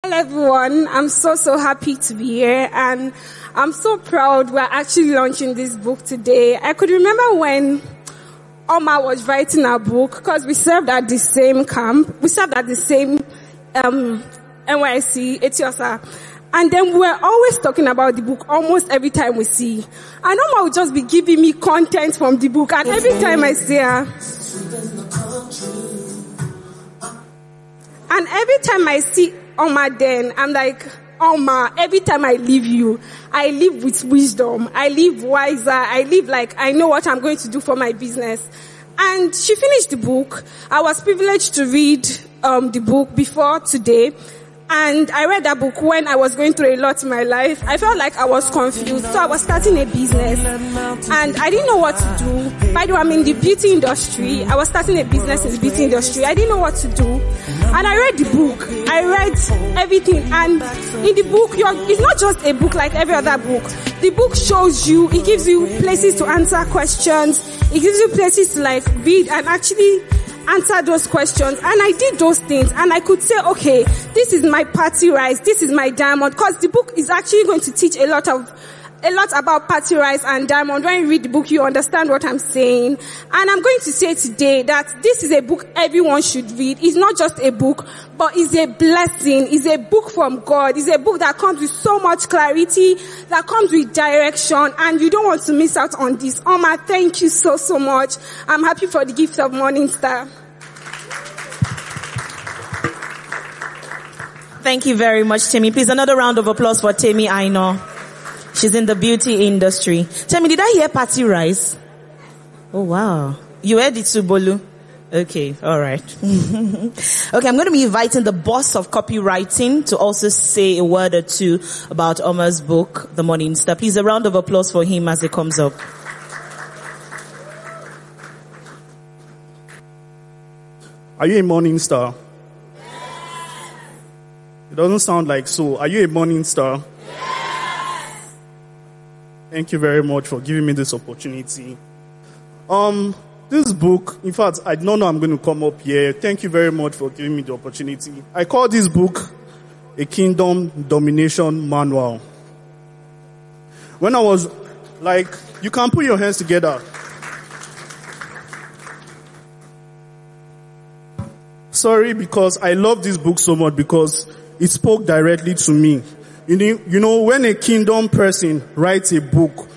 Hello everyone, I'm so happy to be here, and I'm so proud we're actually launching this book today. I could remember when Haoma was writing her book, because we served at the same camp, we served at the same NYC, Etiosa, and then we were always talking about the book almost every time we see. And Haoma would just be giving me content from the book, and every time I see her, and every time I see Haoma, then I'm like, Haoma, every time I leave you, I live with wisdom. I live wiser. I live like I know what I'm going to do for my business. And she finished the book. I was privileged to read the book before today. And I read that book when I was going through a lot in my life. I felt like I was confused. So I was starting a business. And I didn't know what to do. By the way, I'm in the beauty industry. I was starting a business in the beauty industry. I didn't know what to do. And I read the book. I read everything. And in the book, it's not just a book like every other book. The book shows you, it gives you places to answer questions. It gives you places to like read and actually answer those questions. And I did those things, and I could say, okay, this is my party rice, this is my diamond, because the book is actually going to teach a lot about party rice and diamond. When you read the book, you understand what I'm saying. And I'm going to say today that this is a book everyone should read. It's not just a book, but it's a blessing. It's a book from God. It's a book that comes with so much clarity, that comes with direction, and you don't want to miss out on this. Haoma, thank you so much. I'm happy for the gift of Morning Star. Thank you very much, Temi. Please, another round of applause for Temi Aino. She's in the beauty industry. Tell me, did I hear party rice? Oh, wow. You heard it, Subolu? Okay, all right. Okay, I'm going to be inviting the boss of copywriting to also say a word or two about Haoma's book, The Morning Star. Please, a round of applause for him as he comes up. Are you a morning star? It doesn't sound like so. Are you a morning star? Yes. Thank you very much for giving me this opportunity. This book, in fact, I don't know I'm going to come up here. Thank you very much for giving me the opportunity. I call this book a Kingdom Domination Manual. When I was like, you can put your hands together. Sorry, because I love this book so much because it spoke directly to me. You know, when a kingdom person writes a book,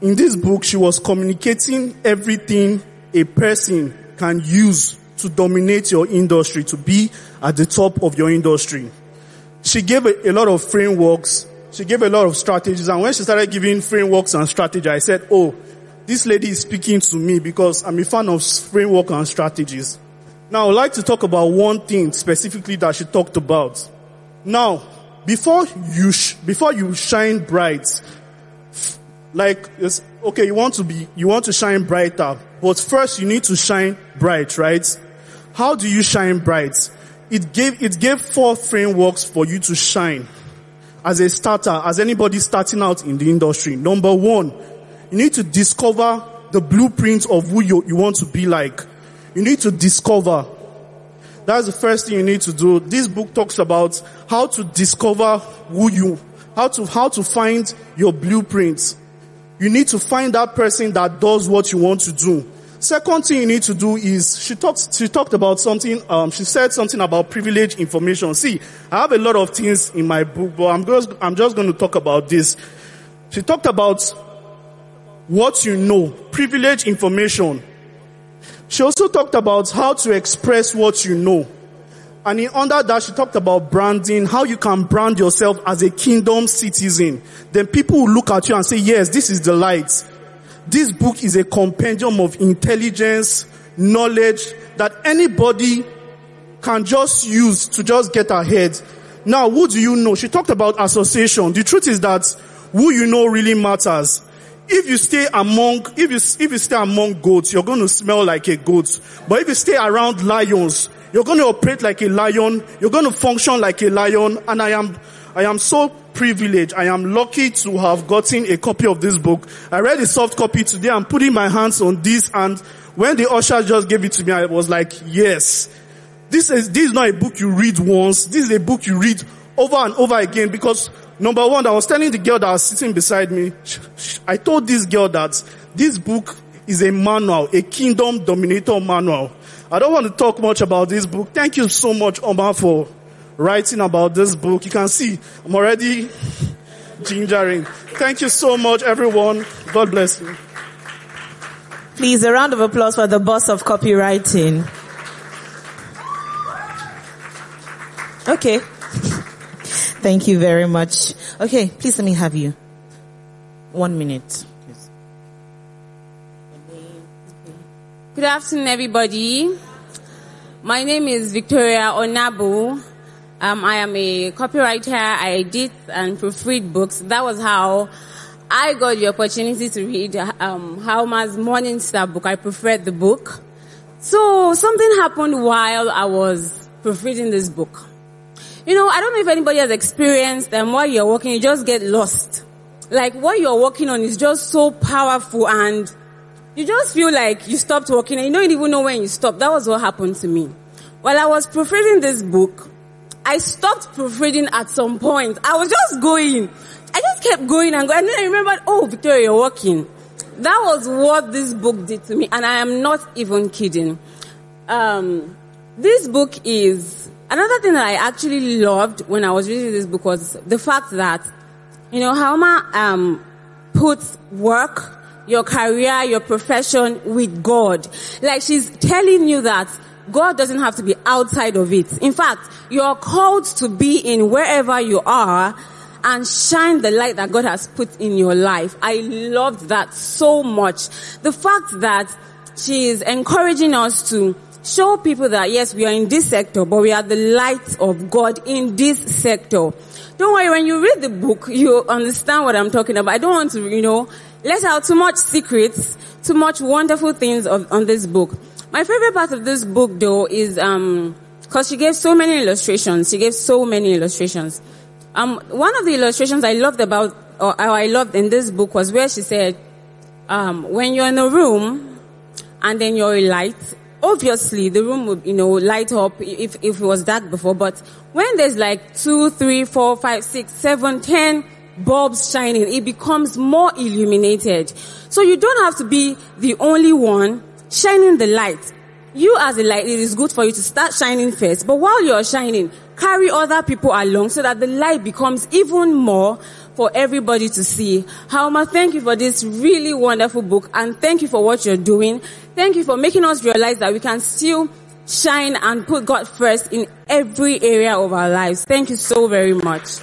in this book, she was communicating everything a person can use to dominate your industry, to be at the top of your industry. She gave a lot of frameworks. She gave a lot of strategies. And when she started giving frameworks and strategies, I said, oh, this lady is speaking to me because I'm a fan of framework and strategies. Now, I would like to talk about one thing specifically that she talked about. Now, before you shine bright, like, okay, you want to shine brighter, but first you need to shine bright, right? How do you shine bright? It gave 4 frameworks for you to shine as a starter, as anybody starting out in the industry. Number 1, you need to discover the blueprint of who you want to be like. You need to discover. That's the first thing you need to do. This book talks about how to discover how to find your blueprints. You need to find that person that does what you want to do. Second thing you need to do is, she talked about something, she said something about privileged information. See, I have a lot of things in my book, but I'm just going to talk about this. She talked about what you know, privileged information. She also talked about how to express what you know. And under that, she talked about branding, how you can brand yourself as a kingdom citizen. Then people will look at you and say, yes, this is the light. This book is a compendium of intelligence, knowledge that anybody can just use to just get ahead. Now, who do you know? She talked about association. The truth is that who you know really matters. If you stay among goats, you're going to smell like a goat. But if you stay around lions, you're going to operate like a lion. You're going to function like a lion. And I am so privileged. I am lucky to have gotten a copy of this book. I read the soft copy today. I'm putting my hands on this. And when the usher just gave it to me, I was like, yes. this is not a book you read once. This is a book you read over and over again, because number one, I was telling the girl that was sitting beside me, I told this girl that this book is a manual, a kingdom dominator manual. I don't want to talk much about this book. Thank you so much, Oma, for writing about this book. You can see I'm already gingering. Thank you so much, everyone. God bless you. Please, a round of applause for the boss of copywriting. Okay. Thank you very much. Okay, please let me have you. 1 minute. Please. Good afternoon, everybody. My name is Victoria Onabu. I am a copywriter. I edit and proofread books. That was how I got the opportunity to read Haoma's Morning Star book. I preferred the book. So something happened while I was proofreading this book. You know, I don't know if anybody has experienced while you're working, you just get lost. Like what you're working on is just so powerful and you just feel like you stopped working and you don't even know when you stopped. That was what happened to me. While I was proofreading this book, I stopped proofreading at some point. I was just going. I just kept going and going. And then I remembered, oh, Victoria, you're working. That was what this book did to me. And I am not even kidding. This book is, another thing that I actually loved when I was reading this book was the fact that, you know, Haoma puts work, your career, your profession with God. Like she's telling you that God doesn't have to be outside of it. In fact, you're called to be in wherever you are and shine the light that God has put in your life. I loved that so much. The fact that she is encouraging us to show people that yes, we are in this sector, but we are the light of God in this sector. Don't worry, when you read the book, you understand what I'm talking about. I don't want to, let out too much secrets, too much wonderful things on this book. My favorite part of this book, though, is because she gave so many illustrations. One of the illustrations I loved I loved in this book was where she said, when you're in a room and then you're a light, obviously the room would, light up if it was dark before. But when there's like 2, 3, 4, 5, 6, 7, 10 bulbs shining, it becomes more illuminated. So you don't have to be the only one shining the light. You as a light, it is good for you to start shining first. But while you're shining, carry other people along so that the light becomes even more for everybody to see. Haoma, thank you for this really wonderful book and thank you for what you're doing. Thank you for making us realize that we can still shine and put God first in every area of our lives. Thank you so very much.